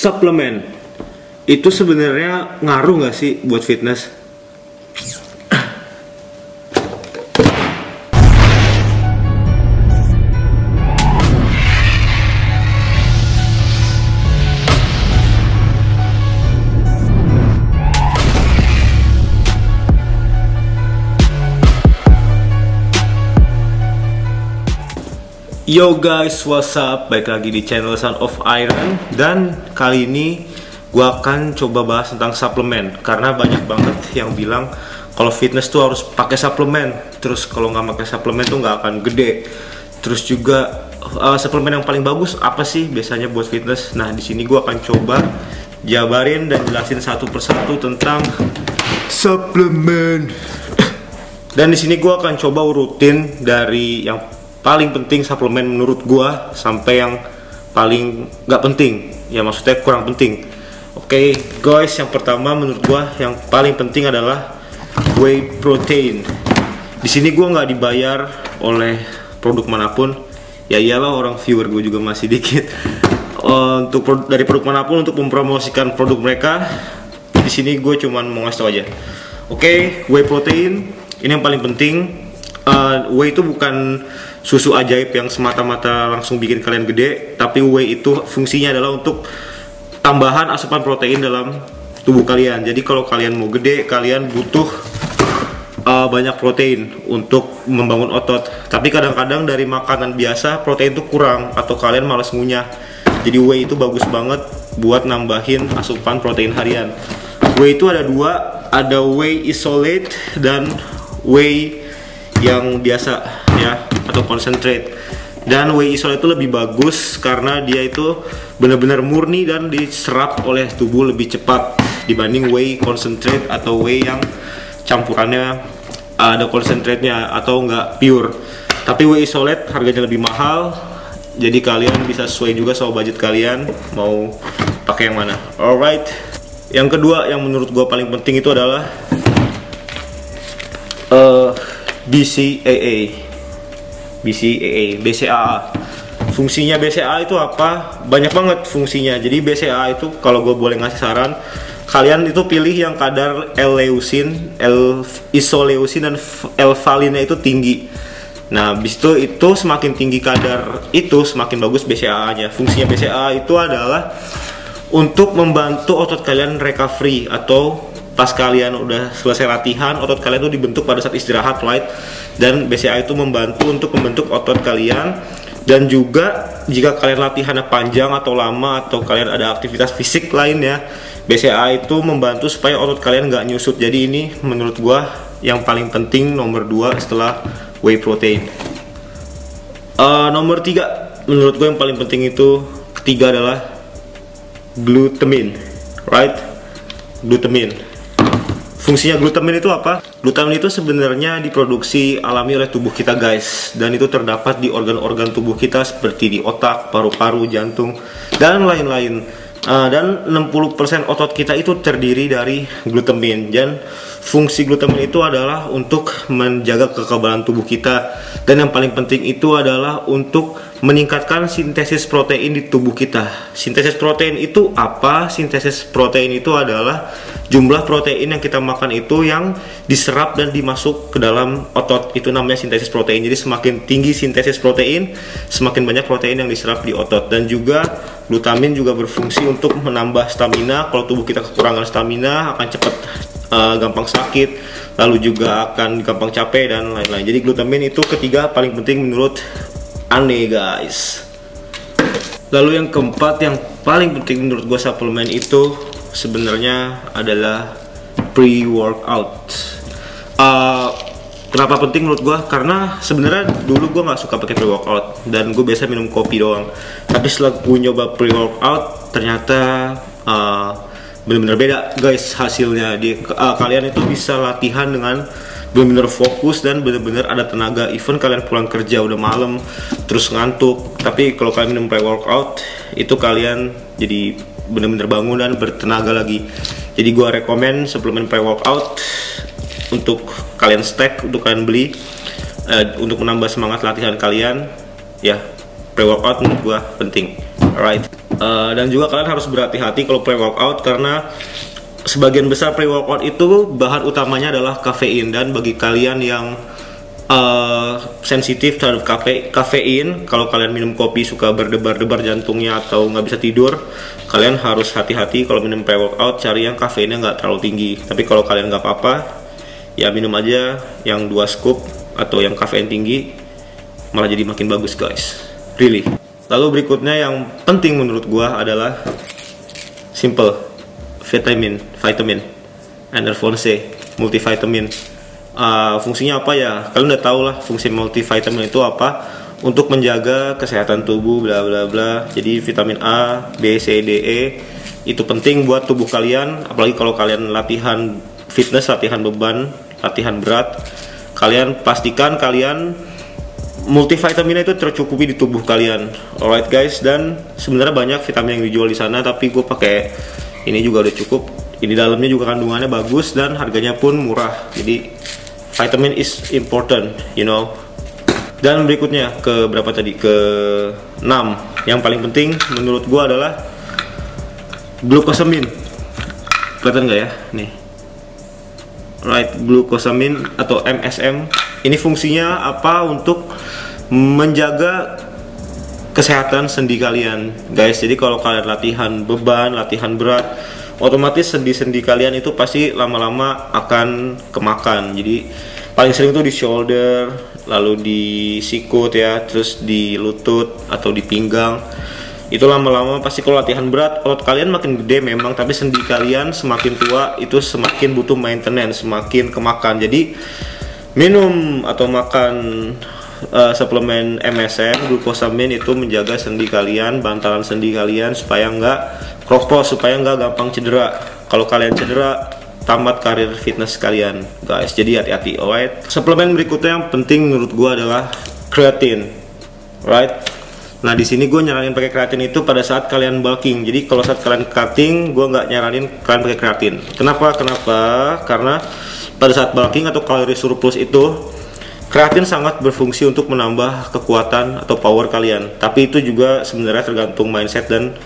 suplemen itu sebenarnya ngaruh nggak sih buat fitness? Yo guys, what's up? Baik lagi di channel Son of Iron. Dan kali ini gue akan coba bahas tentang suplemen. Karena banyak banget yang bilang kalau fitness tuh harus pakai suplemen. Terus kalau nggak pakai suplemen tuh nggak akan gede. Terus juga suplemen yang paling bagus apa sih biasanya buat fitness? Nah, di sini gue akan coba jabarin dan jelasin satu persatu tentang suplemen. Dan di sini gue akan coba urutin dari yang paling penting suplemen menurut gua sampai yang paling nggak penting, ya maksudnya kurang penting. Oke, guys, yang pertama menurut gua yang paling penting adalah whey protein. Di sini gua nggak dibayar oleh produk manapun, ya iyalah orang viewer gue juga masih dikit. Dari produk manapun untuk mempromosikan produk mereka, di sini gue cuman mau ngasih tau aja. Oke, whey protein ini yang paling penting. Whey itu bukan susu ajaib yang semata-mata langsung bikin kalian gede, tapi whey itu fungsinya adalah untuk tambahan asupan protein dalam tubuh kalian. Jadi kalau kalian mau gede, kalian butuh banyak protein untuk membangun otot. Tapi kadang-kadang dari makanan biasa protein itu kurang atau kalian malas ngunyah. Jadi whey itu bagus banget buat nambahin asupan protein harian. Whey itu ada dua, ada whey isolate dan whey yang biasa ya, atau concentrate. Dan whey isolate itu lebih bagus karena dia itu benar-benar murni dan diserap oleh tubuh lebih cepat dibanding whey concentrate atau whey yang campurannya ada concentrate-nya atau enggak pure. Tapi whey isolate harganya lebih mahal, jadi kalian bisa sesuai juga sama budget kalian mau pakai yang mana. Alright, yang kedua yang menurut gua paling penting itu adalah BCAA. Fungsinya BCAA itu apa? Banyak banget fungsinya. Jadi BCAA itu kalau gue boleh ngasih saran, kalian itu pilih yang kadar L-leucin, L-isoleucin dan L-valinnya itu tinggi. Nah, habis itu semakin tinggi kadar itu semakin bagus BCAA-nya. Fungsinya BCAA itu adalah untuk membantu otot kalian recovery, atau pas kalian udah selesai latihan, otot kalian tuh dibentuk pada saat istirahat, right? Dan BCAA itu membantu untuk membentuk otot kalian. Dan juga jika kalian latihannya panjang atau lama, atau kalian ada aktivitas fisik lainnya, BCAA itu membantu supaya otot kalian nggak nyusut. Jadi ini menurut gua yang paling penting, nomor 2 setelah whey protein. Nomor 3 menurut gua yang paling penting itu, ketiga adalah glutamin, right? Glutamin. Fungsinya glutamin itu apa? Glutamin itu sebenarnya diproduksi alami oleh tubuh kita, guys. Dan itu terdapat di organ-organ tubuh kita seperti di otak, paru-paru, jantung, dan lain-lain. Dan 60% otot kita itu terdiri dari glutamin. Dan fungsi glutamin itu adalah untuk menjaga kekebalan tubuh kita. Dan yang paling penting itu adalah untuk meningkatkan sintesis protein di tubuh kita. Sintesis protein itu apa? Sintesis protein itu adalah jumlah protein yang kita makan itu yang diserap dan dimasuk ke dalam otot. Itu namanya sintesis protein. Jadi semakin tinggi sintesis protein, semakin banyak protein yang diserap di otot. Dan juga glutamin juga berfungsi untuk menambah stamina. Kalau tubuh kita kekurangan stamina, akan cepat gampang sakit, lalu juga akan gampang capek dan lain-lain. Jadi glutamin itu ketiga paling penting menurut Ane, guys. Lalu yang keempat yang paling penting menurut gue suplemen itu sebenarnya adalah pre-workout. Kenapa penting menurut gue? Karena sebenarnya dulu gue nggak suka pakai pre-workout dan gue biasa minum kopi doang. Tapi setelah gue nyoba pre-workout, ternyata bener-bener beda, guys, hasilnya. Kalian itu bisa latihan dengan bener-bener fokus dan bener-bener ada tenaga. Even kalian pulang kerja udah malam terus ngantuk, tapi kalau kalian minum pre-workout itu kalian jadi bener-bener bangun dan bertenaga lagi. Jadi gua rekomen suplemen pre-workout untuk kalian stack, untuk kalian beli untuk menambah semangat latihan kalian ya. Pre-workout menurut gua penting. Alright. Dan juga kalian harus berhati-hati kalau pre-workout, karena sebagian besar pre-workout itu bahan utamanya adalah kafein. Dan bagi kalian yang sensitif terhadap kafein, kalau kalian minum kopi suka berdebar-debar jantungnya atau nggak bisa tidur, kalian harus hati-hati kalau minum pre-workout, cari yang kafeinnya nggak terlalu tinggi. Tapi kalau kalian nggak apa-apa, ya minum aja yang 2 scoop atau yang kafein tinggi, malah jadi makin bagus guys, really. Lalu berikutnya yang penting menurut gua adalah simple, vitamin Enervon C multivitamin. Fungsinya apa ya? Kalian udah tau lah fungsi multivitamin itu apa, untuk menjaga kesehatan tubuh bla bla bla. Jadi vitamin A, B, C, D, E itu penting buat tubuh kalian, apalagi kalau kalian latihan fitness, latihan beban, latihan berat. Kalian pastikan kalian multivitamin itu tercukupi di tubuh kalian. Alright guys, dan sebenarnya banyak vitamin yang dijual di sana, tapi gue pakai ini juga udah cukup. Ini dalamnya juga kandungannya bagus dan harganya pun murah. Jadi vitamin is important, you know. Dan berikutnya ke berapa tadi? Ke 6. Yang paling penting menurut gue adalah glukosamin. Kelihatan nggak ya? Nih. Right, glukosamin atau MSM. Ini fungsinya apa? Untuk menjaga kesehatan sendi kalian, guys. Jadi kalau kalian latihan beban, latihan berat, otomatis sendi-sendi kalian itu pasti lama-lama akan kemakan. Jadi paling sering tuh di shoulder, lalu di sikut ya, terus di lutut atau di pinggang. Itu lama-lama pasti kalau latihan berat, otot kalian makin gede memang, tapi sendi kalian semakin tua itu semakin butuh maintenance, semakin kemakan. Jadi minum atau makan suplemen MSM, glukosamin itu menjaga sendi kalian, bantalan sendi kalian supaya nggak kropos, supaya nggak gampang cedera. Kalau kalian cedera, tamat karir fitness kalian, guys. Jadi hati-hati, alright. Suplemen berikutnya yang penting menurut gue adalah kreatin, right? Nah di sini gue nyaranin pakai kreatin itu pada saat kalian bulking. Jadi kalau saat kalian cutting, gue nggak nyaranin kalian pakai kreatin. Kenapa? Karena pada saat bulking atau kalori surplus itu, kreatin sangat berfungsi untuk menambah kekuatan atau power kalian. Tapi itu juga sebenarnya tergantung mindset dan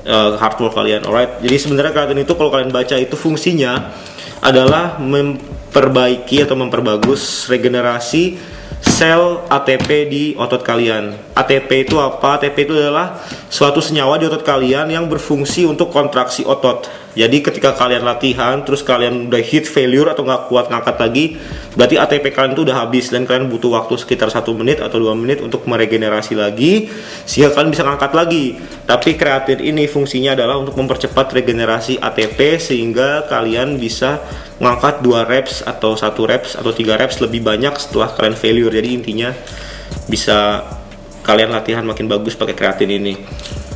hard work kalian, alright. Jadi sebenarnya kreatin itu kalau kalian baca itu fungsinya adalah memperbaiki atau memperbagus regenerasi sel ATP di otot kalian. ATP itu apa? ATP itu adalah suatu senyawa di otot kalian yang berfungsi untuk kontraksi otot. Jadi ketika kalian latihan terus kalian udah hit failure atau nggak kuat ngangkat lagi, berarti ATP kalian itu udah habis dan kalian butuh waktu sekitar 1 menit atau 2 menit untuk meregenerasi lagi sehingga kalian bisa ngangkat lagi. Tapi kreatin ini fungsinya adalah untuk mempercepat regenerasi ATP sehingga kalian bisa mengangkat 2 reps atau 1 reps atau 3 reps lebih banyak setelah kalian failure. Jadi intinya bisa kalian latihan makin bagus pakai kreatin ini.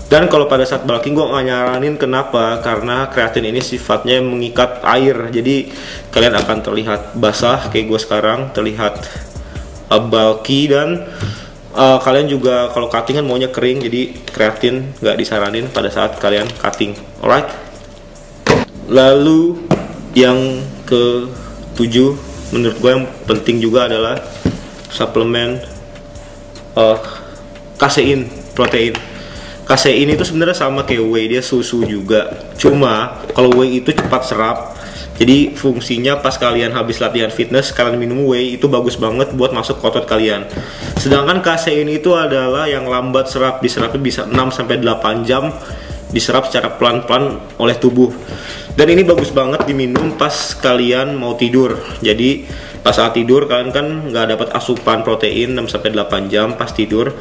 Dan kalau pada saat bulking gue nggak nyaranin, kenapa? Karena kreatin ini sifatnya mengikat air, jadi kalian akan terlihat basah kayak gue sekarang, terlihat bulky, dan kalian juga kalau cutting kan maunya kering, jadi kreatin nggak disaranin pada saat kalian cutting, alright? Lalu yang ke-7 menurut gue yang penting juga adalah suplemen kasein, protein. Kasein itu sebenarnya sama kayak whey, dia susu juga. Cuma kalau whey itu cepat serap. Jadi fungsinya pas kalian habis latihan fitness, kalian minum whey itu bagus banget buat masuk ke otot kalian. Sedangkan kasein itu adalah yang lambat serap, diserapnya bisa 6-8 jam, diserap secara pelan-pelan oleh tubuh. Dan ini bagus banget diminum pas kalian mau tidur. Jadi pas saat tidur kalian kan nggak dapat asupan protein 6-8 jam pas tidur.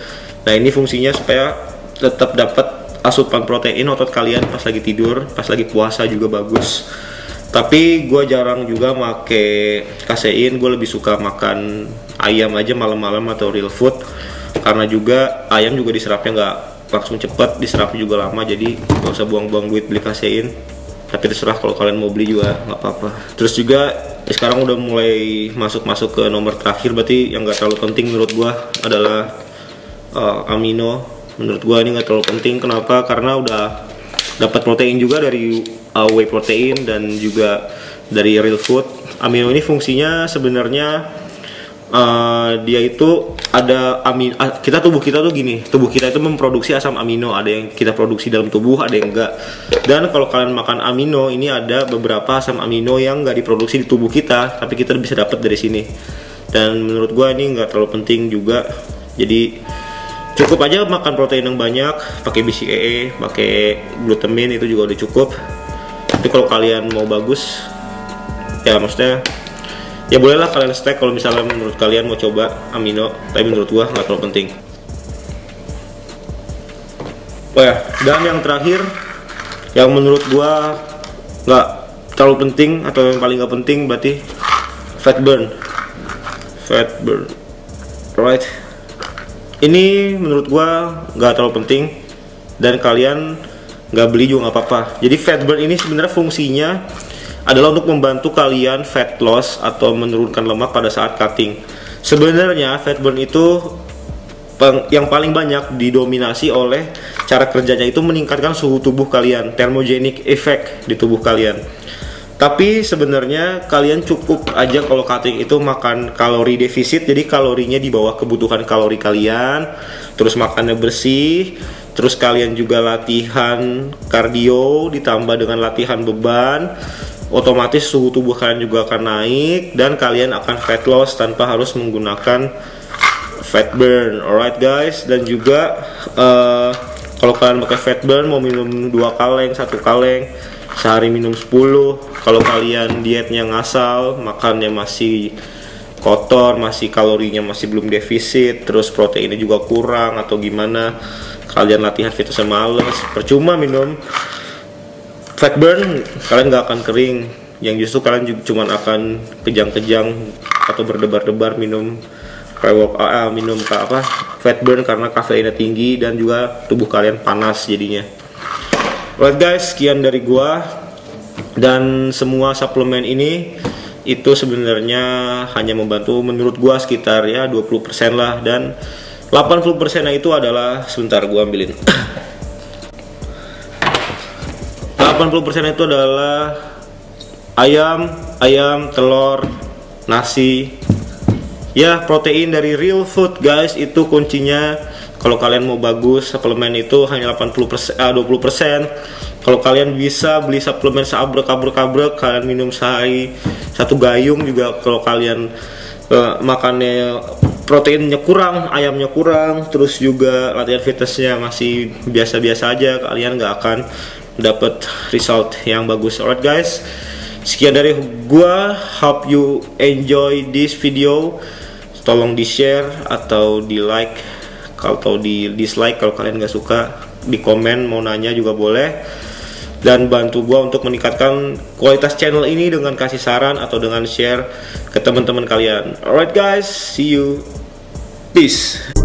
Nah ini fungsinya supaya tetap dapat asupan protein otot kalian pas lagi tidur, pas lagi puasa juga bagus. Tapi gue jarang juga make kasein, gue lebih suka makan ayam aja malam-malam atau real food, karena juga ayam juga diserapnya nggak langsung cepet, diserapnya juga lama, jadi gak usah buang-buang duit beli kasein. Tapi terserah kalau kalian mau beli juga nggak apa-apa. Terus juga sekarang udah mulai masuk ke nomor terakhir, berarti yang nggak terlalu penting menurut gue adalah amino. Menurut gua ini nggak terlalu penting. Kenapa? Karena udah dapat protein juga dari whey protein dan juga dari real food. Amino ini fungsinya sebenarnya dia itu ada tubuh kita tuh gini, tubuh kita itu memproduksi asam amino, ada yang kita produksi dalam tubuh, ada yang enggak. Dan kalau kalian makan amino, ini ada beberapa asam amino yang enggak diproduksi di tubuh kita, tapi kita bisa dapat dari sini. Dan menurut gua ini enggak terlalu penting juga. Jadi cukup aja makan protein yang banyak, pakai BCAA, pakai glutamin, itu juga udah cukup. Tapi kalau kalian mau bagus, ya maksudnya ya bolehlah kalian stack kalau misalnya menurut kalian mau coba amino, tapi menurut gua nggak terlalu penting. Oh ya, dan yang terakhir yang menurut gua nggak terlalu penting atau yang paling nggak penting berarti fat burn. Right, ini menurut gua nggak terlalu penting dan kalian nggak beli juga nggak apa-apa. Jadi fat burn ini sebenarnya fungsinya adalah untuk membantu kalian fat loss atau menurunkan lemak pada saat cutting. Sebenarnya fat burn itu yang paling banyak didominasi oleh cara kerjanya itu meningkatkan suhu tubuh kalian, thermogenic effect di tubuh kalian. Tapi sebenarnya kalian cukup aja kalau cutting itu makan kalori defisit, jadi kalorinya di bawah kebutuhan kalori kalian, terus makannya bersih, terus kalian juga latihan kardio ditambah dengan latihan beban, otomatis suhu tubuh kalian juga akan naik dan kalian akan fat loss tanpa harus menggunakan fat burn. Alright guys, dan juga kalau kalian pakai fat burn mau minum 2 kaleng, 1 kaleng, sehari minum 10. Kalau kalian dietnya ngasal, makannya masih kotor, masih kalorinya masih belum defisit, terus proteinnya juga kurang atau gimana, kalian latihan fitness males, percuma minum fat burn, kalian nggak akan kering. Yang justru kalian cuma akan kejang-kejang atau berdebar-debar minum fat burn karena kafeinnya tinggi dan juga tubuh kalian panas jadinya. Alright guys, sekian dari gua, dan semua suplemen ini itu sebenarnya hanya membantu menurut gua sekitar ya 20% lah, dan 80% itu adalah, sebentar gua ambilin 80% itu adalah ayam, telur, nasi. Ya, protein dari real food guys, itu kuncinya. Kalau kalian mau bagus, suplemen itu hanya 20%. Kalau kalian bisa beli suplemen seabrek, kalian minum sehari 1 gayung juga. Kalau kalian makannya proteinnya kurang, ayamnya kurang, terus juga latihan fitnessnya masih biasa-biasa aja, kalian nggak akan dapat result yang bagus. Alright guys, sekian dari gua, hope you enjoy this video. Tolong di share atau di like, atau di dislike kalau kalian nggak suka, di komen, mau nanya juga boleh, dan bantu gua untuk meningkatkan kualitas channel ini dengan kasih saran atau dengan share ke teman-teman kalian. Alright guys, see you, peace.